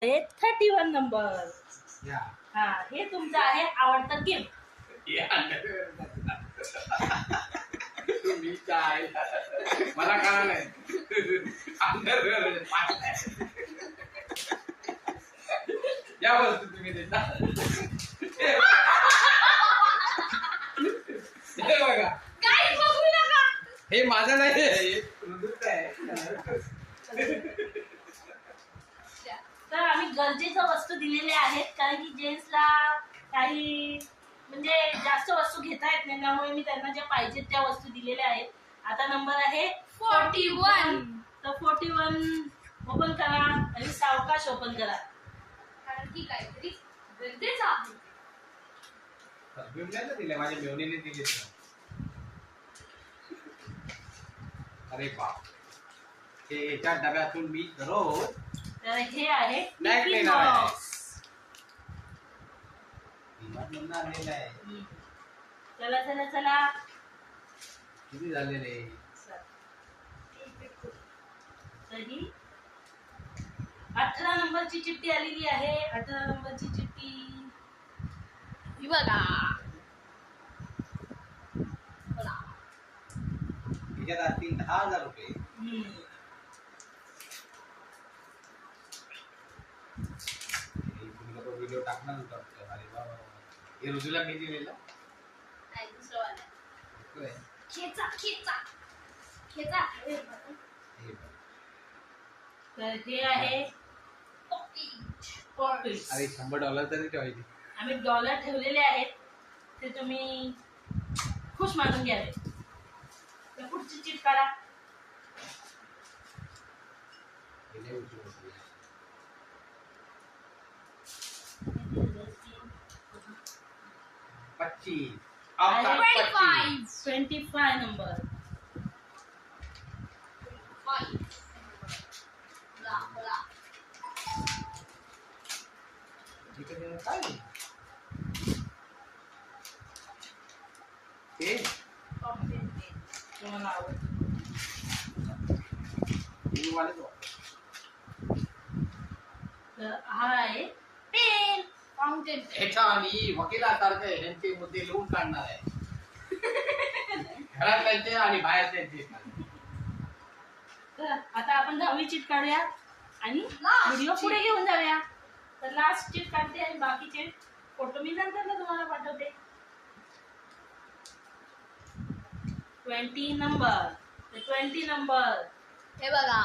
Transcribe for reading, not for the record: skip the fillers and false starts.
31 number. हा, हे तुमचं आहे आवडतं गिफ्ट. मला कळालं या वस्तू तुम्ही देता. हे बघा, काही बघू नका. हे माझं नाही, हे मृदूचं आहे. तर आम्ही गरजेच्या वस्तू दिलेल्या आहेत, कारण की जेंट्सला काही म्हणजे जास्त वस्तू घेता येत नाही, त्यामुळे मी त्यांना ज्या पाहिजेत त्या वस्तू दिलेल्या आहेत. आता नंबर आहे 41. तर 41 ओपन करा आणि सावकाश ओपन करा. कारण की काहीतरी गरजेचं आहे. बिमल्याला दिले, माझ्या मेवणीने दिले. अरे बाप, हे एका डब्यातून मी रोज तर हे आहे Snack टिफिन देणार आहे. बॉक्स. विमानमधनं आणलेलं आहे. चला चला चला. किती झालेले? तर ही 18 नंबरची चिठ्ठी आलेली आहे. 18 नंबरची चिठ्ठी. ही बघा. बघा. त्याच्यात असतील 10,000 रुपये. तुम्ही लोक व्हिडिओ टाकणार होता. अरे बाबा, हे ऋजूला मी दिलेलं. नाही, दुसरं वाला. होय. खेचा खेचा खेचा. हे बघ. तर हे आहे पॉकेट. अरे $100 तरी ठेवायचे. आम्ही डॉलर ठेवलेले आहेत, ते तुम्ही खुश मानून घ्यावे. तर पुढची चिट काढा. हे लय उशीर होतो. 25. आता 25. 25 नंबर. बघा, बघा. इकडे काय? हे तुम्हाला आवडतं. हे वालेच वापर. तर हा आहे पेन. फाउंटेन. ह्याच्या आणि वकिलासारखं ह्यांचे मुद्दे लिहून काढणार आहे. घरात त्यांचे आणि बाहेर त्यांचे. तर आता आपण 10वी चिट काढूया आणि Last व्हिडिओ cheat. पुढे घेऊन जाऊया. तर लास्ट चिट काढते आणि बाकीचे फोटो मी नंतर तुम्हाला पाठवते. 20 नंबर. 20 नंबर. हे बघा.